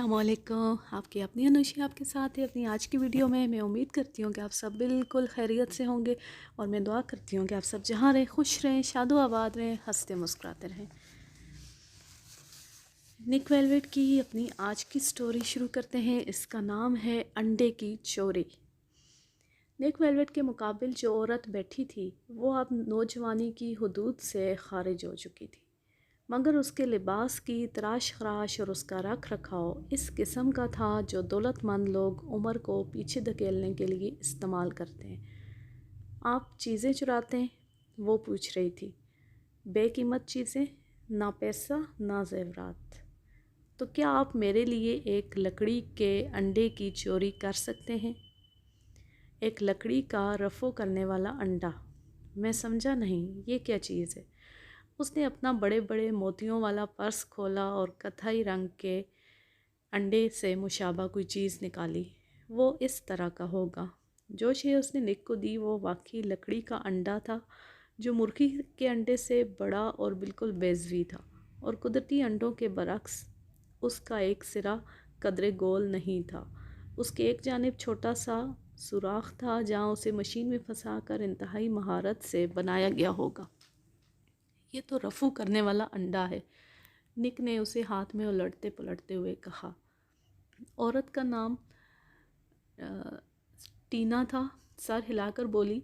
अस्सलामुअलैकुम। आपकी अपनी अनुषी आपके साथ है अपनी आज की वीडियो में। मैं उम्मीद करती हूँ कि आप सब बिल्कुल खैरियत से होंगे और मैं दुआ करती हूँ कि आप सब जहाँ रहें खुश रहें, शादो आबाद रहें, हंसते मुस्कुराते रहें। निक वेलवेट की अपनी आज की स्टोरी शुरू करते हैं। इसका नाम है अंडे की चोरी। निक वेलवेट के मुकाबिल जो औरत बैठी थी वो अब नौजवानी की हदूद से खारिज हो चुकी थी, मगर उसके लिबास की तराश खराश और उसका रख रखाव इस किस्म का था जो दौलतमंद लोग उम्र को पीछे धकेलने के लिए इस्तेमाल करते हैं। आप चीज़ें चुराते हैं? वो पूछ रही थी। बेकीमत चीज़ें, ना पैसा ना जेवरात। तो क्या आप मेरे लिए एक लकड़ी के अंडे की चोरी कर सकते हैं? एक लकड़ी का रफ़ो करने वाला अंडा। मैं समझा नहीं, ये क्या चीज़ है? उसने अपना बड़े बड़े मोतियों वाला पर्स खोला और कत्थई रंग के अंडे से मुशाबा कोई चीज़ निकाली। वो इस तरह का होगा। जो शे उसने निक को दी वो वाकई लकड़ी का अंडा था, जो मुर्गी के अंडे से बड़ा और बिल्कुल बेज़वी था, और कुदरती अंडों के बरक्स उसका एक सिरा कदरे गोल नहीं था। उसके एक जानिब छोटा सा सुराख था जहाँ उसे मशीन में फंसाकर इंतहाई महारत से बनाया गया होगा। ये तो रफ़ू करने वाला अंडा है, निक ने उसे हाथ में उलटते पलटते हुए कहा। औरत का नाम टीना था। सर हिलाकर बोली,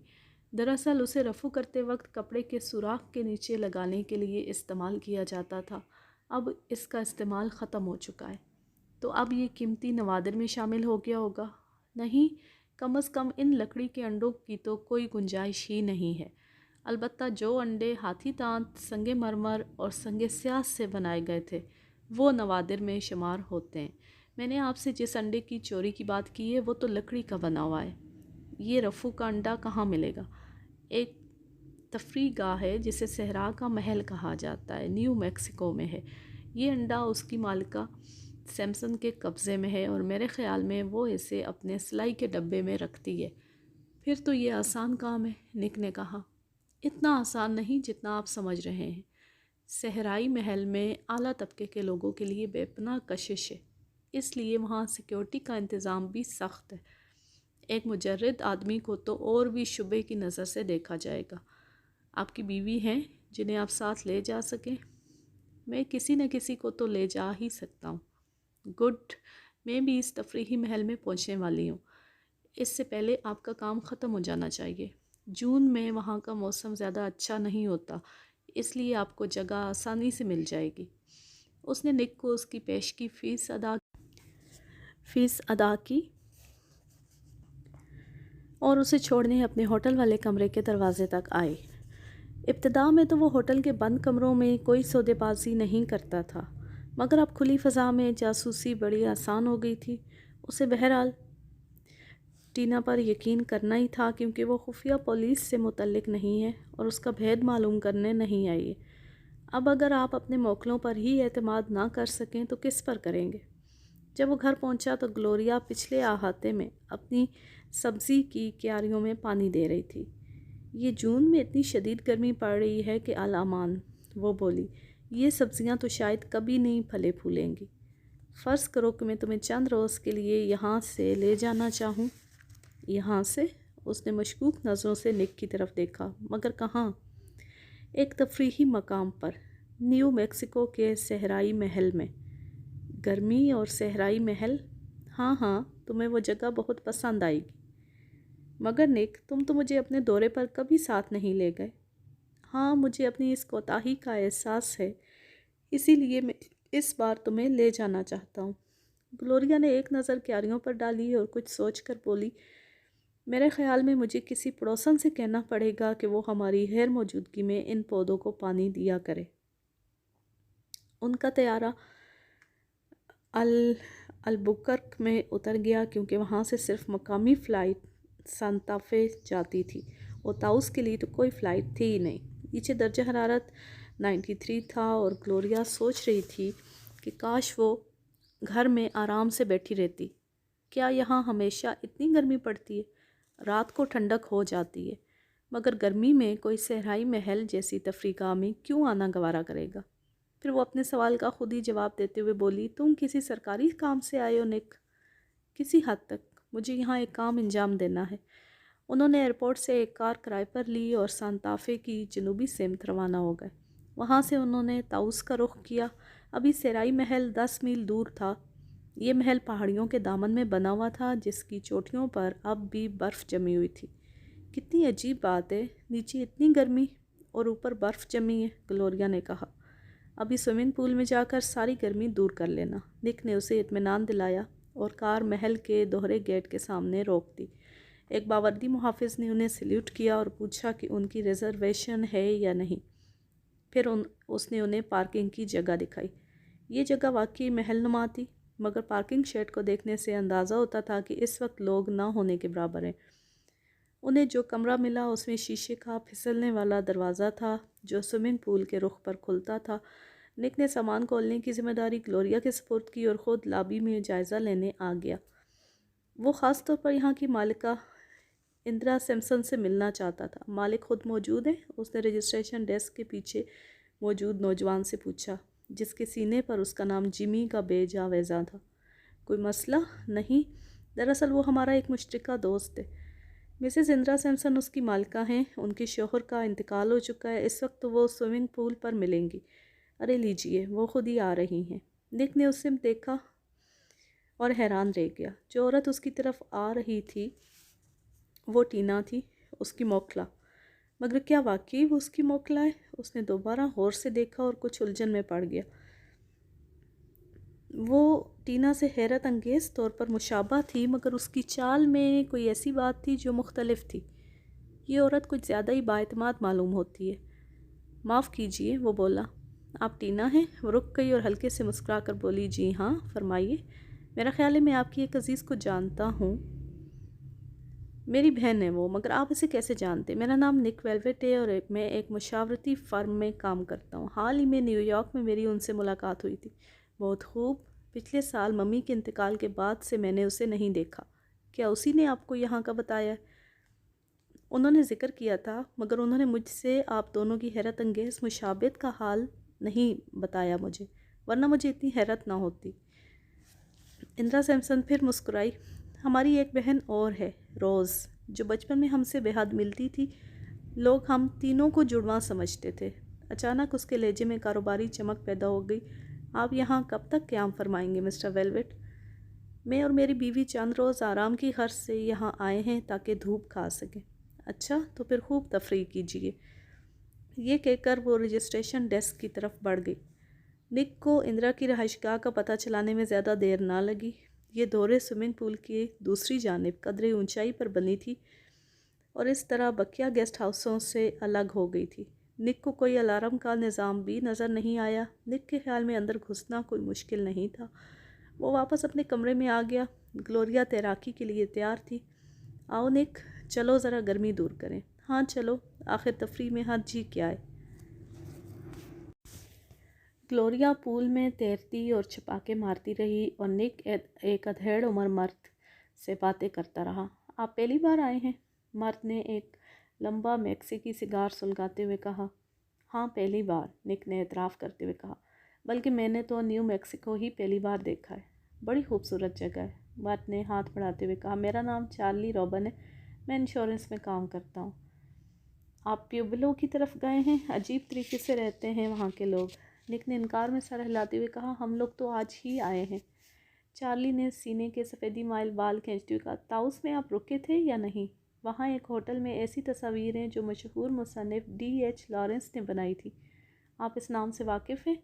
दरअसल उसे रफ़ू करते वक्त कपड़े के सुराख के नीचे लगाने के लिए इस्तेमाल किया जाता था। अब इसका इस्तेमाल ख़त्म हो चुका है। तो अब ये कीमती नवादिर में शामिल हो गया होगा। नहीं, कम अज़ कम इन लकड़ी के अंडों की तो कोई गुंजाइश ही नहीं है। अलबत्ता जो अंडे हाथी दांत, संगे मरमर और संगे स्यास से बनाए गए थे वो नवादिर में शुमार होते हैं। मैंने आपसे जिस अंडे की चोरी की बात की है वो तो लकड़ी का बना हुआ है। ये रफ़ू का अंडा कहाँ मिलेगा? एक तफरी गाह है जिसे सहरा का महल कहा जाता है, न्यू मैक्सिको में है। ये अंडा उसकी मालिका सैमसन के कब्ज़े में है और मेरे ख़्याल में वो इसे अपने सिलाई के डब्बे में रखती है। फिर तो ये आसान काम है, निक ने कहा। इतना आसान नहीं जितना आप समझ रहे हैं। सहराई महल में आला तबके के लोगों के लिए बेपनाह कशिश है, इसलिए वहाँ सिक्योरिटी का इंतज़ाम भी सख्त है। एक मुजर्रिद आदमी को तो और भी शुबे की नज़र से देखा जाएगा। आपकी बीवी हैं जिन्हें आप साथ ले जा सकें? मैं किसी न किसी को तो ले जा ही सकता हूँ। गुड, मैं भी इस तफरीही महल में पहुँचने वाली हूँ। इससे पहले आपका काम ख़त्म हो जाना चाहिए। जून में वहाँ का मौसम ज़्यादा अच्छा नहीं होता, इसलिए आपको जगह आसानी से मिल जाएगी। उसने निक को उसकी पेश की फ़ीस अदा की और उसे छोड़ने अपने होटल वाले कमरे के दरवाजे तक आए। इब्तिदा में तो वो होटल के बंद कमरों में कोई सौदेबाजी नहीं करता था, मगर अब खुली फ़ज़ा में जासूसी बड़ी आसान हो गई थी। उसे बहरहाल टीना पर यकीन करना ही था, क्योंकि वो खुफिया पुलिस से मुतल्लिक नहीं है और उसका भेद मालूम करने नहीं आई है। अब अगर आप अपने मौकलों पर ही एतमाद ना कर सकें तो किस पर करेंगे? जब वो घर पहुंचा तो ग्लोरिया पिछले अहाते में अपनी सब्ज़ी की क्यारियों में पानी दे रही थी। ये जून में इतनी शदीद गर्मी पड़ रही है कि अलामान, वो बोली, ये सब्ज़ियां तो शायद कभी नहीं फले फूलेंगी। फ़र्ज़ करो कि मैं तुम्हें चंद रोज़ के लिए यहाँ से ले जाना चाहूँ। यहाँ से? उसने मशकूक नज़रों से निक की तरफ देखा, मगर कहाँ? एक तफरीही मकाम पर, न्यू मैक्सिको के सहराई महल में। गर्मी और सहराई महल? हाँ हाँ, तुम्हें वो जगह बहुत पसंद आएगी। मगर निक, तुम तो मुझे अपने दौरे पर कभी साथ नहीं ले गए। हाँ, मुझे अपनी इस कोताही का एहसास है, इसीलिए मैं इस बार तुम्हें ले जाना चाहता हूँ। ग्लोरिया ने एक नज़र क्यारियों पर डाली और कुछ सोचकर बोली, मेरे ख़्याल में मुझे किसी पड़ोसन से कहना पड़ेगा कि वो हमारी गैर मौजूदगी में इन पौधों को पानी दिया करे। उनका तैयारा अल्बुकर्क में उतर गया, क्योंकि वहाँ से सिर्फ मकामी फ़्लाइट सांता फ़े जाती थी। ओताउस के लिए तो कोई फ़्लाइट थी ही नहीं। नीचे दर्जा हरारत 93 था और ग्लोरिया सोच रही थी कि काश वो घर में आराम से बैठी रहती। क्या यहाँ हमेशा इतनी गर्मी पड़ती है? रात को ठंडक हो जाती है, मगर गर्मी में कोई सहराई महल जैसी तफरीगाह में क्यों आना गवारा करेगा? پھر وہ اپنے سوال کا خود ہی جواب دیتے ہوئے بولی، تم کسی سرکاری کام سے آئے ہو نک؟ کسی حد تک، مجھے یہاں ایک کام انجام دینا ہے۔ انہوں نے ایئرپورٹ سے ایک کار کرائے پر لی اور سانتا فے کی جنوبی سمت روانہ ہو گئے۔ وہاں سے انہوں نے تاؤس کا رخ کیا۔ ابھی سیرائی محل 10 میل دور تھا۔ یہ محل پہاڑیوں کے دامن میں بنا ہوا تھا جس کی چوٹیوں پر اب بھی برف جمی ہوئی تھی۔ کتنی عجیب بات ہے، نیچے اتنی گرمی اور اوپر برف جمی ہے، گلوریا نے کہا۔ ابھی سوئمنگ پول میں جا کر ساری گرمی دور کر لینا، نک نے اسے اطمینان دلایا اور کار محل کے دوہرے گیٹ کے سامنے روک دی۔ ایک باوردی محافظ نے انہیں سلیوٹ کیا اور پوچھا کہ ان کی ریزرویشن ہے یا نہیں۔ پھر اس نے انہیں پارکنگ کی جگہ دکھائی۔ یہ جگہ واقعی محل نما تھی، مگر پارکنگ شیڈ کو دیکھنے سے اندازہ ہوتا تھا کہ اس وقت لوگ نہ ہونے کے برابر ہیں۔ انہیں جو کمرہ ملا اس میں شیشے کا پھسلنے والا دروازہ تھا جو سوئمنگ پول کے رخ پر کھلتا تھا۔ نک نے سامان کھولنے کی ذمہ داری گلوریا کے سپرد کی اور خود لابی میں جائزہ لینے آ گیا۔ وہ خاص طور پر یہاں کی مالکہ اندرا سمپسن سے ملنا چاہتا تھا۔ مالک خود موجود ہے؟ اس نے رجسٹریشن ڈیسک کے پیچھے موجود نوجوان سے پوچھا، جس کے سینے پر اس کا نام جیمی کا بے جا ویزاں تھا۔ کوئی مسئلہ؟ نہیں، دراصل وہ ہمارا ایک مشترکہ دوست ہے۔ مسز اندرا سمپسن اس کی مالکہ ہیں، ان کے شوہر کا انتقال ہو چکا ہے، اس وقت وہ سوئمنگ پول پر ملیں گی۔ ارے لیجئے، وہ خود ہی آ رہی ہیں۔ نک نے اسے دیکھا اور حیران رہ گیا۔ جو عورت اس کی طرف آ رہی تھی وہ ٹینا تھی، اس کی موکھلا۔ مگر کیا واقعی وہ اس کی موکھلا ہے؟ اس نے دوبارہ غور سے دیکھا اور کچھ الجھن میں پڑ گیا۔ وہ ٹینا سے حیرت انگیز طور پر مشابہ تھی، مگر اس کی چال میں کوئی ایسی بات تھی جو مختلف تھی۔ یہ عورت کچھ زیادہ ہی بااعتماد معلوم ہوتی ہے۔ معاف کیجئے، وہ بولا۔ آپ ٹینا ہیں؟ وہ رک گئی اور ہلکے سے مسکرا کر بولی، جی ہاں، فرمائیے۔ میرا خیال ہے میں آپ کی ایک عزیز کو جانتا ہوں۔ میری بہن ہے وہ، مگر آپ اسے کیسے جانتے؟ میرا نام نک ویلویٹ ہے اور میں ایک مشاورتی فرم میں کام کرتا ہوں۔ حال ہی میں نیو یارک میں میری ان سے ملاقات ہوئی تھی۔ بہت خوب۔ پچھلے سال ممی کے انتقال کے بعد سے میں نے اسے نہیں دیکھا۔ کیا اسی نے آپ کو یہاں کا بتایا؟ انہوں نے ذکر کیا تھا، مگر انہوں نے مجھ سے آپ دونوں کی حیرت انگیز مشابہت کا حال نہیں بتایا مجھے، ورنہ مجھے اتنی حیرت نہ ہوتی۔ اندرا سمپسن پھر مسکرائی۔ ہماری ایک بہن اور ہے، روز، جو بچپن میں ہم سے بے حد ملتی تھی۔ لوگ ہم تینوں کو جڑواں سمجھتے تھے۔ اچانک اس کے لہجے میں کاروباری چمک پیدا ہو گئی۔ آپ یہاں کب تک قیام فرمائیں گے مسٹر ویلویٹ؟ میں اور میری بیوی چند روز آرام کی غرض سے یہاں آئے ہیں تاکہ دھوپ کھا سکیں۔ اچھا، تو پھر خوب تفریح کیجیے۔ یہ کہہ کر وہ رجسٹریشن ڈیسک کی طرف بڑھ گئی۔ نک کو اندرا کی رہائش گاہ کا پتہ چلانے میں زیادہ دیر نہ لگی۔ یہ دورے سوئمنگ پول کی دوسری جانب قدرے اونچائی پر بنی تھی اور اس طرح بقیہ گیسٹ ہاؤسوں سے الگ ہو گئی تھی۔ نک کو کوئی الارم کا نظام بھی نظر نہیں آیا۔ نک کے خیال میں اندر گھسنا کوئی مشکل نہیں تھا۔ وہ واپس اپنے کمرے میں آ گیا۔ گلوریا تیراکی کے لیے تیار تھی۔ آؤ نک، چلو ذرا گرمی دور کریں۔ ہاں چلو، آخر تفریح میں حرج جی کیا ہے۔ گلوریا پول میں تیرتی اور چھپاکے مارتی رہی اور نک ایک ادھیڑ عمر مرد سے باتیں کرتا رہا۔ آپ پہلی بار آئے ہیں؟ مرد نے ایک لمبا میکسیکی سگار سلگاتے ہوئے کہا۔ ہاں پہلی بار، نک نے اعتراف کرتے ہوئے کہا، بلکہ میں نے تو نیو میکسیکو ہی پہلی بار دیکھا ہے۔ بڑی خوبصورت جگہ ہے، مرد نے ہاتھ بڑھاتے ہوئے کہا۔ میرا نام چارلی روبن ہے، میں انشورنس میں کام کرتا ہوں۔ آپ پیوبلو کی طرف گئے ہیں؟ عجیب طریقے سے رہتے ہیں وہاں کے لوگ۔ نک نے انکار میں سر ہلاتے ہوئے کہا، ہم لوگ تو آج ہی آئے ہیں۔ چارلی نے سینے کے سفیدی مائل بال کھینچتے ہوئے کہا، تاؤس میں آپ رکے تھے یا نہیں؟ وہاں ایک ہوٹل میں ایسی تصاویر ہیں جو مشہور مصنف ڈی ایچ لارنس نے بنائی تھی۔ آپ اس نام سے واقف ہیں؟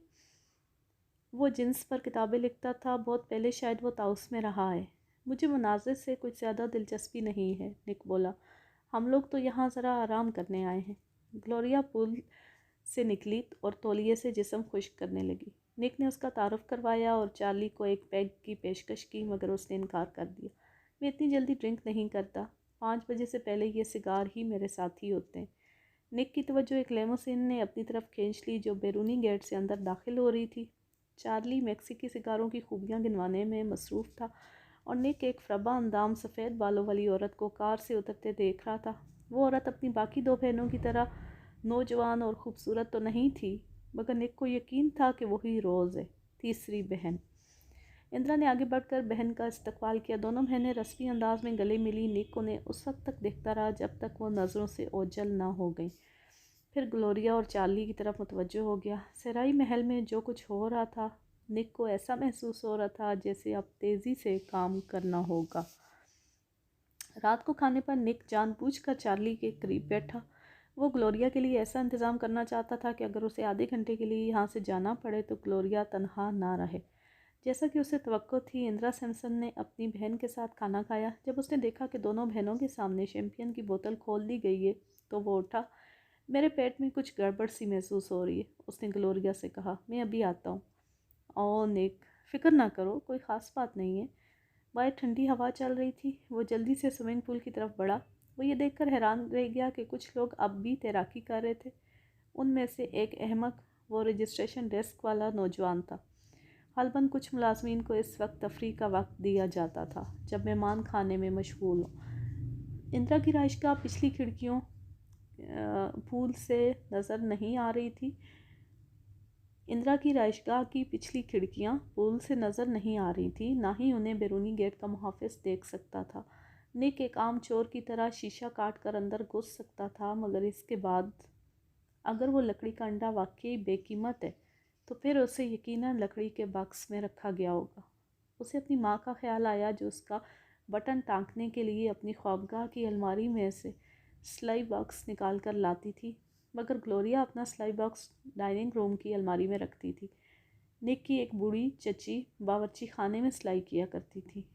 وہ جنس پر کتابیں لکھتا تھا، بہت پہلے شاید وہ تاؤس میں رہا ہے۔ مجھے مناظر سے کچھ زیادہ دلچسپی نہیں ہے، نک بولا۔ ہم لوگ تو یہاں ذرا آرام کرنے آئے ہیں۔ گلوریا پول سے نکلی اور تولیے سے جسم خشک کرنے لگی۔ نک نے اس کا تعارف کروایا اور چارلی کو ایک پیگ کی پیشکش کی، مگر اس نے انکار کر دیا۔ میں اتنی جلدی ڈرنک نہیں کرتا، 5 بجے سے پہلے یہ سگار ہی میرے ساتھی ہوتے ہیں۔ نک کی توجہ ایک لیموسین نے اپنی طرف کھینچ لی جو بیرونی گیٹ سے اندر داخل ہو رہی تھی۔ چارلی میکسیکی سگاروں کی خوبیاں گنوانے میں مصروف تھا اور نک ایک فربہ اندام سفید بالوں والی عورت کو کار سے اترتے دیکھ رہا تھا۔ وہ عورت اپنی باقی 2 بہنوں کی طرح نوجوان اور خوبصورت تو نہیں تھی، मगर निक को यकीन था कि वही रोज़ है, तीसरी बहन। इंदिरा ने आगे बढ़कर बहन का इस्तकबाल किया। दोनों बहनें रस्मी अंदाज में गले मिली। निक उन्हें उस वक्त तक देखता रहा जब तक वो नज़रों से ओझल ना हो गई। फिर ग्लोरिया और चार्ली की तरफ मुतवज्जो हो गया। सराय महल में जो कुछ हो रहा था, निक को ऐसा महसूस हो रहा था जैसे अब तेज़ी से काम करना होगा। रात को खाने पर निक जानबूझकर चार्ली के करीब बैठा। वो ग्लोरिया के लिए ऐसा इंतज़ाम करना चाहता था कि अगर उसे आधे घंटे के लिए यहाँ से जाना पड़े तो ग्लोरिया तनहा ना रहे। जैसा कि उसे तवक्को थी, इंदिरा सैमसन ने अपनी बहन के साथ खाना खाया। जब उसने देखा कि दोनों बहनों के सामने शैम्पियन की बोतल खोल दी गई है तो वो उठा। मेरे पेट में कुछ गड़बड़ सी महसूस हो रही है, उसने ग्लोरिया से कहा। मैं अभी आता हूँ। ओ निक, फ़िक्र ना करो, कोई ख़ास बात नहीं है। बाहर ठंडी हवा चल रही थी। वो जल्दी से स्विमिंग पूल की तरफ बढ़ा। वो ये देखकर हैरान रह गया कि कुछ लोग अब भी तैराकी कर रहे थे। उनमें से एक अहमक, वो रजिस्ट्रेशन डेस्क वाला नौजवान था। गलबन कुछ मुलाजमीन को इस वक्त तफरीह का वक्त दिया जाता था जब मेहमान खाने में मशगूल हों। इंदिरा की राइशगाह पिछली खिड़कियों पूल से नज़र नहीं आ रही थी। इंदिरा की राइशगाह की पिछली खिड़कियां पूल से नज़र नहीं आ रही थी, ना ही उन्हें बैरूनी गेट का मुहाफ़िज़ देख सकता था। निक एक आम चोर की तरह शीशा काट कर अंदर घुस सकता था, मगर इसके बाद अगर वो लकड़ी का अंडा वाकई बेकीमत है तो फिर उसे यकीनन लकड़ी के बक्स में रखा गया होगा। उसे अपनी माँ का ख्याल आया जो उसका बटन टाँकने के लिए अपनी ख्वाबगाह की अलमारी में से सिलाई बॉक्स निकाल कर लाती थी, मगर ग्लोरिया अपना सिलाई बॉक्स डाइनिंग रूम की अलमारी में रखती थी। निक की एक बूढ़ी चची बावर्ची खाने में सिलाई किया करती थी।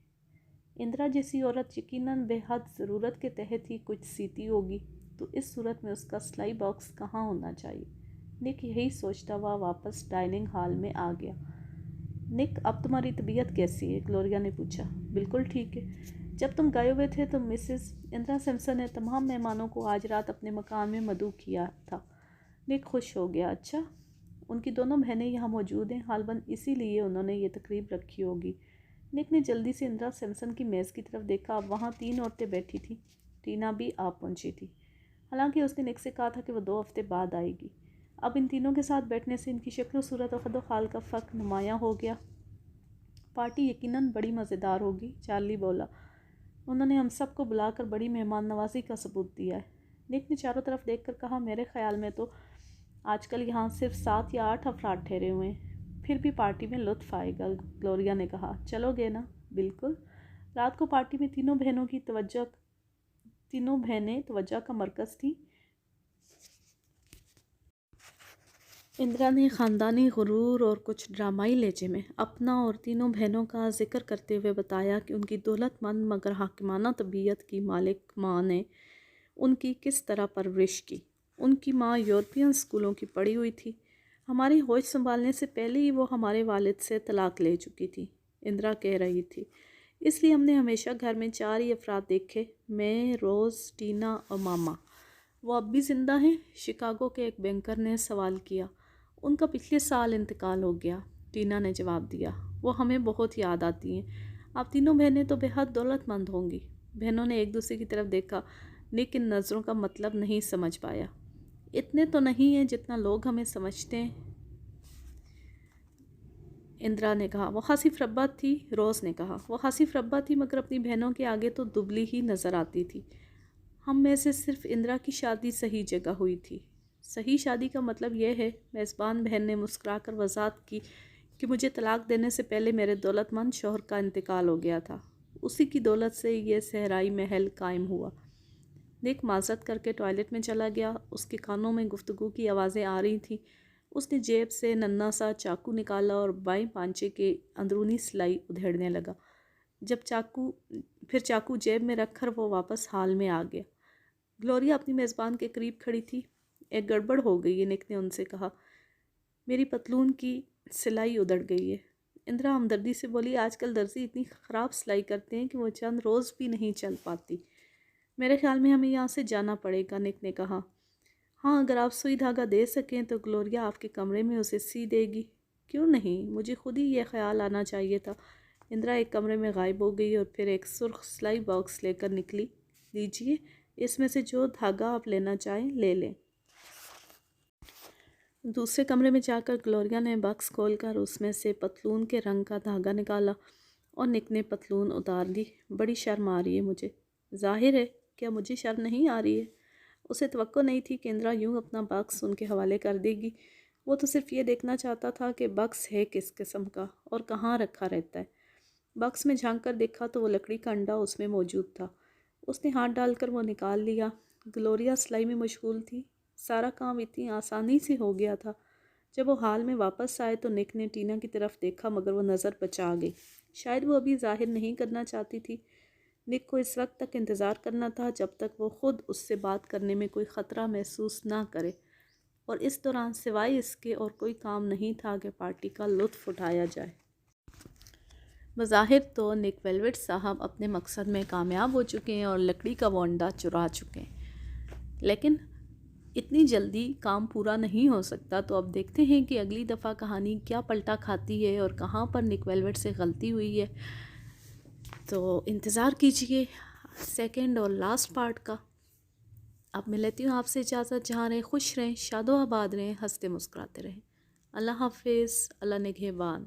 इंदिरा जैसी औरत यकीनन बेहद ज़रूरत के तहत ही कुछ सीती होगी, तो इस सूरत में उसका सिलाई बॉक्स कहाँ होना चाहिए। निक यही सोचता हुआ वापस डाइनिंग हॉल में आ गया। निक, अब तुम्हारी तबीयत कैसी है? ग्लोरिया ने पूछा। बिल्कुल ठीक है। जब तुम गए हुए थे तो मिसेस इंदिरा सैमसन ने तमाम मेहमानों को आज रात अपने मकान में मदऊ किया था। निक खुश हो गया। अच्छा, उनकी दोनों बहनें यहाँ मौजूद हैं, हालबन इसीलिए उन्होंने ये तकरीब रखी होगी। निक ने जल्दी से इंदिरा सैमसन की मेज़ की तरफ देखा। अब वहाँ 3 औरतें बैठी थीं। टीना भी आ पहुँची थी। हालांकि उसने निक से कहा था कि वह 2 हफ्ते बाद आएगी। अब इन तीनों के साथ बैठने से इनकी शक्ल सूरत और ख़द ख़ाल का फ़र्क नुमायाँ हो गया। पार्टी यकीनन बड़ी मज़ेदार होगी, चार्ली बोला। उन्होंने हम सब को बुलाकर बड़ी मेहमान नवाजी का सबूत दिया है। निक ने चारों तरफ देखकर कहा, मेरे ख्याल में तो आजकल यहाँ सिर्फ 7 या 8 अफराद ठहरे हुए हैं। फिर भी पार्टी में लुत्फ़ आएगा, ग्लोरिया ने कहा। चलोगे ना? बिल्कुल। रात को पार्टी में तीनों बहनें तवज्जो का मरकज़ थी। इंदिरा ने ख़ानदानी गुरूर और कुछ ड्रामाई लहजे में अपना और तीनों बहनों का जिक्र करते हुए बताया कि उनकी दौलतमंद मगर हाकिमाना तबीयत की मालिक माँ ने उनकी किस तरह परवरिश की। उनकी माँ यूरोपियन स्कूलों की पढ़ी हुई थी। हमारी होश संभालने से पहले ही वो हमारे वालिद से तलाक ले चुकी थी, इंदिरा कह रही थी। इसलिए हमने हमेशा घर में 4 ही अफराद देखे, मैं, रोज़, टीना और मामा। वो अब भी ज़िंदा हैं? शिकागो के एक बैंकर ने सवाल किया। उनका पिछले साल इंतकाल हो गया, टीना ने जवाब दिया। वो हमें बहुत याद आती हैं। आप तीनों बहनें तो बेहद दौलतमंद होंगी। बहनों ने एक दूसरे की तरफ देखा। निक इन नज़रों का मतलब नहीं समझ पाया। इतने तो नहीं हैं जितना लोग हमें समझते हैं, इंदिरा ने कहा। वो हसीफ रब्बा थी, रोज़ ने कहा। वो हसीफ रब्बा थी मगर अपनी बहनों के आगे तो दुबली ही नज़र आती थी। हम में से सिर्फ इंदिरा की शादी सही जगह हुई थी। सही शादी का मतलब यह है, मेज़बान बहन ने मुस्कुराकर वजाहत की, कि मुझे तलाक देने से पहले मेरे दौलतमंद शौहर का इंतकाल हो गया था। उसी की दौलत से ये सहराई महल कायम हुआ। निक माजरत करके टॉयलेट में चला गया। उसके कानों में गुफ्तगू की आवाज़ें आ रही थीं। उसने जेब से नन्हा सा चाकू निकाला और बाएं पांचे के अंदरूनी सिलाई उधेड़ने लगा। फिर चाकू जेब में रखकर वो वापस हाल में आ गया। ग्लोरिया अपनी मेज़बान के करीब खड़ी थी। एक गड़बड़ हो गई है, निक ने उनसे कहा। मेरी पतलून की सिलाई उधड़ गई है। इंदिरा हमदर्दी से बोली, आजकल दर्जी इतनी ख़राब सिलाई करते हैं कि वो चंद रोज़ भी नहीं चल पाती। मेरे ख्याल में हमें यहाँ से जाना पड़ेगा, निक ने कहा। हाँ, अगर आप सुई धागा दे सकें तो ग्लोरिया आपके कमरे में उसे सी देगी। क्यों नहीं, मुझे खुद ही यह ख्याल आना चाहिए था। इंदिरा एक कमरे में गायब हो गई और फिर एक सुर्ख सिलाई बॉक्स लेकर निकली। लीजिए, इसमें से जो धागा आप लेना चाहें ले लें। دوسرے کمرے میں جا کر گلوریا نے بکس کھول کر اس میں سے پتلون کے رنگ کا دھاگا نکالا اور نک نے پتلون اتار دی۔ بڑی شرم آ رہی ہے مجھے۔ ظاہر ہے، کیا مجھے شرم نہیں آ رہی ہے؟ اسے توقع نہیں تھی کہ اندرا یوں اپنا بکس ان کے حوالے کر دے گی۔ وہ تو صرف یہ دیکھنا چاہتا تھا کہ بکس ہے کس قسم کا اور کہاں رکھا رہتا ہے۔ بکس میں جھانک کر دیکھا تو وہ لکڑی کا انڈا اس میں موجود تھا۔ اس نے ہاتھ ڈال کر وہ نکال لیا۔ گلوریا سلائی میں مشغول تھی۔ سارا کام اتنی آسانی سے ہو گیا تھا۔ جب وہ حال میں واپس آئے تو نک نے ٹینا کی طرف دیکھا مگر وہ نظر بچا گئی۔ شاید وہ ابھی ظاہر نہیں کرنا چاہتی تھی۔ نک کو اس وقت تک انتظار کرنا تھا جب تک وہ خود اس سے بات کرنے میں کوئی خطرہ محسوس نہ کرے، اور اس دوران سوائے اس کے اور کوئی کام نہیں تھا کہ پارٹی کا لطف اٹھایا جائے۔ بظاہر تو نک ویلویٹ صاحب اپنے مقصد میں کامیاب ہو چکے ہیں اور لکڑی کا وہ انڈا چرا چکے ہیں، لیکن اتنی جلدی کام پورا نہیں ہو سکتا۔ تو اب دیکھتے ہیں کہ اگلی دفعہ کہانی کیا پلٹا کھاتی ہے اور کہاں پر نک ویلویٹ سے غلطی ہوئی ہے۔ تو انتظار کیجئے سیکنڈ اور لاسٹ پارٹ کا۔ اب میں لیتی ہوں آپ سے اجازت۔ جہاں رہیں خوش رہیں، شاد و آباد رہیں، ہنستے مسکراتے رہیں۔ اللہ حافظ، اللہ نگہبان۔